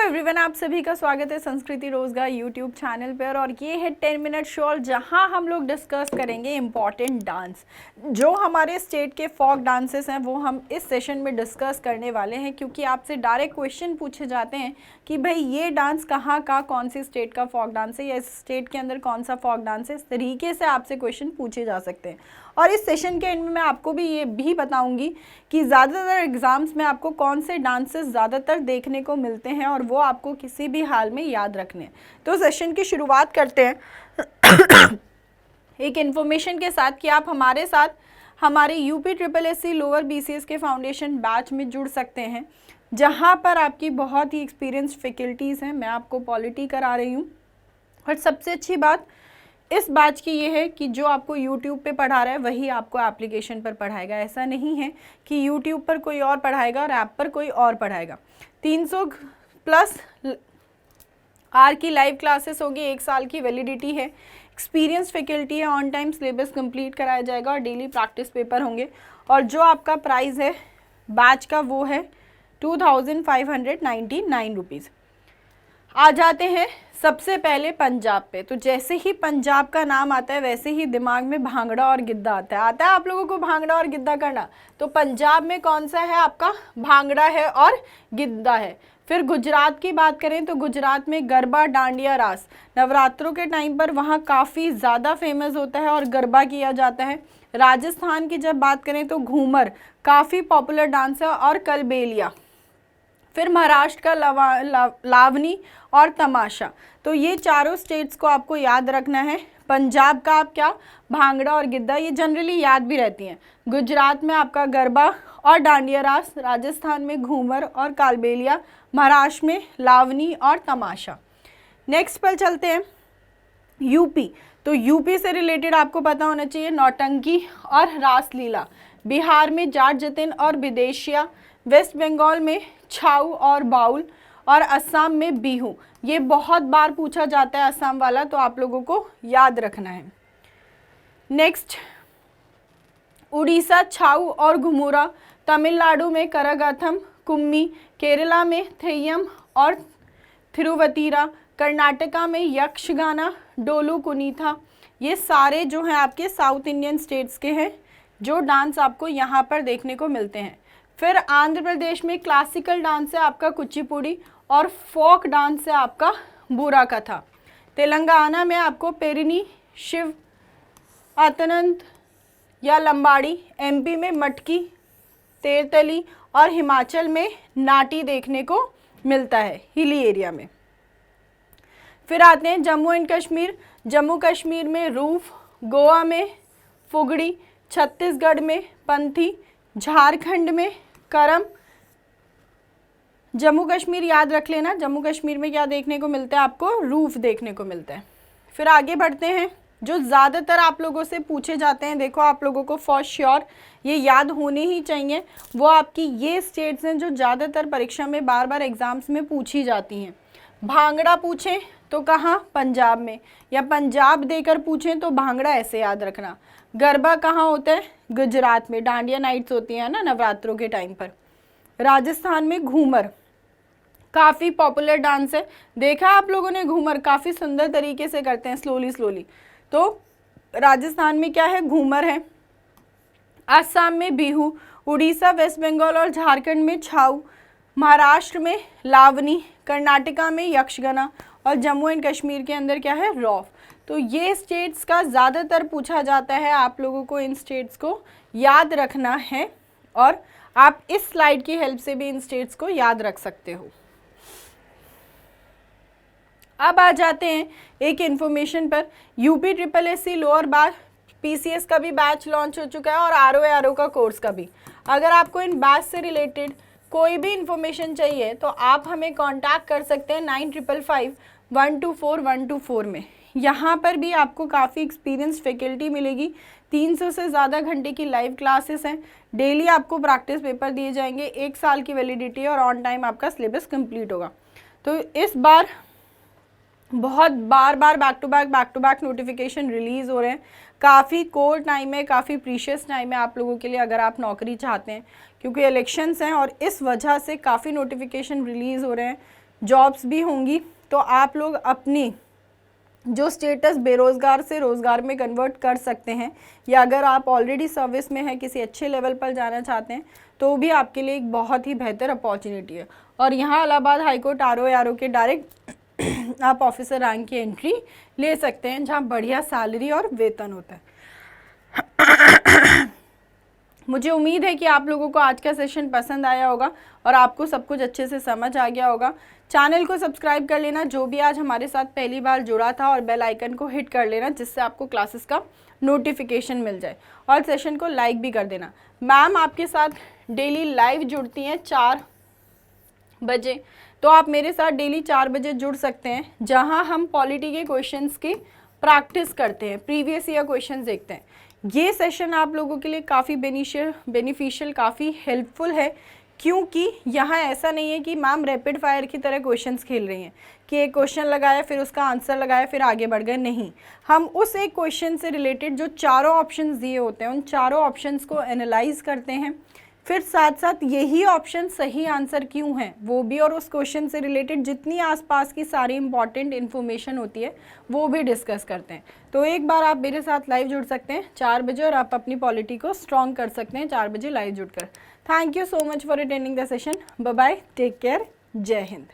Everyone, आप सभी का स्वागत है संस्कृति रोजगार यूट्यूब चैनल पर। और ये है 10 मिनट शॉर्ट, जहां हम लोग डिस्कस करेंगे इम्पॉर्टेंट डांस। जो हमारे स्टेट के फोक डांसेस हैं वो हम इस सेशन में डिस्कस करने वाले हैं, क्योंकि आपसे डायरेक्ट क्वेश्चन पूछे जाते हैं कि भाई ये डांस कहाँ का, कौन सी स्टेट का फोक डांस है या इस स्टेट के अंदर कौन सा फोक डांस है। इस तरीके से आपसे क्वेश्चन पूछे जा सकते हैं। और इस सेशन के एंड में मैं आपको भी ये भी बताऊंगी कि ज़्यादातर एग्जाम्स में आपको कौन से डांसेस ज़्यादातर देखने को मिलते हैं और वो आपको किसी भी हाल में याद रखने हैं। तो सेशन की शुरुआत करते हैं एक इन्फॉर्मेशन के साथ कि आप हमारे साथ हमारे UPSSC लोअर BCS के फाउंडेशन बैच में जुड़ सकते हैं, जहां पर आपकी बहुत ही एक्सपीरियंस्ड फैकल्टीज़ हैं। मैं आपको पॉलिटी करा रही हूँ। और सबसे अच्छी बात इस बैच की ये है कि जो आपको YouTube पे पढ़ा रहा है वही आपको एप्लीकेशन पर पढ़ाएगा। ऐसा नहीं है कि YouTube पर कोई और पढ़ाएगा और ऐप पर कोई और पढ़ाएगा। 300+ आवर की लाइव क्लासेस होगी, 1 साल की वैलिडिटी है, एक्सपीरियंस फैकल्टी है, ऑन टाइम सिलेबस कंप्लीट कराया जाएगा और डेली प्रैक्टिस पेपर होंगे। और जो आपका प्राइस है बैच का वो है 2599 रुपीज़। आ जाते हैं सबसे पहले पंजाब पे। तो जैसे ही पंजाब का नाम आता है वैसे ही दिमाग में भांगड़ा और गिद्धा आता है आप लोगों को भांगड़ा और गिद्धा करना। तो पंजाब में कौन सा है आपका, भांगड़ा है और गिद्धा है। फिर गुजरात की बात करें तो गुजरात में गरबा, डांडिया, रास नवरात्रों के टाइम पर वहाँ काफ़ी ज़्यादा फेमस होता है और गरबा किया जाता है। राजस्थान की जब बात करें तो घूमर काफ़ी पॉपुलर डांस है और कलबेलिया। फिर महाराष्ट्र का लावनी और तमाशा। तो ये चारों स्टेट्स को आपको याद रखना है। पंजाब का आप क्या, भांगड़ा और गिद्धा, ये जनरली याद भी रहती हैं। गुजरात में आपका गरबा और डांडिया रास, राजस्थान में घूमर और कालबेलिया, महाराष्ट्र में लावनी और तमाशा। नेक्स्ट पर चलते हैं यूपी। तो यूपी से रिलेटेड आपको पता होना चाहिए नौटंकी और रासलीला। बिहार में जाट जतिन और विदेशिया, वेस्ट बंगाल में छाऊ और बाउल, और असम में बिहू। ये बहुत बार पूछा जाता है असम वाला, तो आप लोगों को याद रखना है। नेक्स्ट उड़ीसा छाऊ और घुमुरा, तमिलनाडु में करगाथम, कुम्मी, केरला में थेयम और थिरुवतीरा, कर्नाटका में यक्षगाना, डोलू कुनीथा। ये सारे जो हैं आपके साउथ इंडियन स्टेट्स के हैं जो डांस आपको यहाँ पर देखने को मिलते हैं। फिर आंध्र प्रदेश में क्लासिकल डांस है आपका कुचिपुड़ी और फोक डांस है आपका बुरा कथा। तेलंगाना में आपको पेरिनी, शिव आतनंत या लंबाड़ी, MP में मटकी, तेरतली, और हिमाचल में नाटी देखने को मिलता है हिली एरिया में। फिर आते हैं जम्मू एंड कश्मीर। जम्मू कश्मीर में रूफ, गोवा में फुगड़ी, छत्तीसगढ़ में पंथी, झारखंड में करम। जम्मू कश्मीर याद रख लेना, जम्मू कश्मीर में क्या देखने को मिलता है आपको, रूफ देखने को मिलता है। फिर आगे बढ़ते हैं, जो ज़्यादातर आप लोगों से पूछे जाते हैं, देखो आप लोगों को फॉर श्योर ये याद होने ही चाहिए, वो आपकी ये स्टेट्स हैं जो ज़्यादातर परीक्षा में बार बार एग्जाम्स में पूछी जाती हैं। भांगड़ा पूछें तो कहाँ, पंजाब में, या पंजाब देकर पूछें तो भांगड़ा ऐसे याद रखना। गरबा कहाँ होता है, गुजरात में, डांडिया नाइट्स होती हैं ना नवरात्रों के टाइम पर। राजस्थान में घूमर काफ़ी पॉपुलर डांस है, देखा आप लोगों ने घूमर, काफ़ी सुंदर तरीके से करते हैं स्लोली। तो राजस्थान में क्या है, घूमर है। असम में बिहू, उड़ीसा, वेस्ट बंगाल और झारखंड में छाऊ, महाराष्ट्र में लावनी, कर्नाटका में यक्षगाना, और जम्मू एंड कश्मीर के अंदर क्या है, रौफ। तो ये स्टेट्स का ज़्यादातर पूछा जाता है, आप लोगों को इन स्टेट्स को याद रखना है और आप इस स्लाइड की हेल्प से भी इन स्टेट्स को याद रख सकते हो। अब आ जाते हैं एक इन्फॉर्मेशन पर। UPSSC लोअर PCS का भी बैच लॉन्च हो चुका है और RO का कोर्स का भी। अगर आपको इन बैच से रिलेटेड कोई भी इन्फॉर्मेशन चाहिए तो आप हमें कांटेक्ट कर सकते हैं 955124 में। यहाँ पर भी आपको काफ़ी एक्सपीरियंस फैकल्टी मिलेगी। 300 से ज़्यादा घंटे की लाइव क्लासेस हैं, डेली आपको प्रैक्टिस पेपर दिए जाएंगे, 1 साल की वैलिडिटी और ऑन टाइम आपका सिलेबस कंप्लीट होगा। तो इस बार बहुत बार back to back notification release हो रहे हैं। काफ़ी कोर टाइम है, काफ़ी प्रीशियस टाइम है आप लोगों के लिए अगर आप नौकरी चाहते हैं, क्योंकि इलेक्शंस हैं और इस वजह से काफ़ी नोटिफिकेशन रिलीज़ हो रहे हैं। जॉब्स भी होंगी, तो आप लोग अपनी जो स्टेटस बेरोज़गार से रोज़गार में कन्वर्ट कर सकते हैं, या अगर आप ऑलरेडी सर्विस में हैं, किसी अच्छे लेवल पर जाना चाहते हैं, तो भी आपके लिए एक बहुत ही बेहतर अपॉर्चुनिटी है। और यहाँ इलाहाबाद हाईकोर्ट आर ओ के डायरेक्ट आप ऑफिसर रैंक की एंट्री ले सकते हैं, जहाँ बढ़िया सैलरी और वेतन होता है। मुझे उम्मीद है कि आप लोगों को आज का सेशन पसंद आया होगा और आपको सब कुछ अच्छे से समझ आ गया होगा। चैनल को सब्सक्राइब कर लेना जो भी आज हमारे साथ पहली बार जुड़ा था, और बेल आइकन को हिट कर लेना जिससे आपको क्लासेस का नोटिफिकेशन मिल जाए, और सेशन को लाइक भी कर देना। मैम आपके साथ डेली लाइव जुड़ती हैं 4 बजे, तो आप मेरे साथ डेली 4 बजे जुड़ सकते हैं, जहां हम पॉलिटी के क्वेश्चंस की प्रैक्टिस करते हैं, प्रीवियस ईयर क्वेश्चंस देखते हैं। ये सेशन आप लोगों के लिए काफ़ी बेनिफिशियल, काफ़ी हेल्पफुल है, क्योंकि यहाँ ऐसा नहीं है कि मैम रैपिड फायर की तरह क्वेश्चंस खेल रही हैं कि एक क्वेश्चन लगाया फिर उसका आंसर लगाया फिर आगे बढ़ गए। नहीं, हम उस एक क्वेश्चन से रिलेटेड जो चारों ऑप्शंस दिए होते हैं उन चारों ऑप्शंस को एनालाइज करते हैं, फिर साथ साथ यही ऑप्शन सही आंसर क्यों है वो भी, और उस क्वेश्चन से रिलेटेड जितनी आसपास की सारी इंपॉर्टेंट इन्फॉर्मेशन होती है वो भी डिस्कस करते हैं। तो एक बार आप मेरे साथ लाइव जुड़ सकते हैं 4 बजे, और आप अपनी पॉलिटी को स्ट्रॉन्ग कर सकते हैं 4 बजे लाइव जुड़कर। Thank you so much for attending the session. Bye bye, take care, Jai Hind.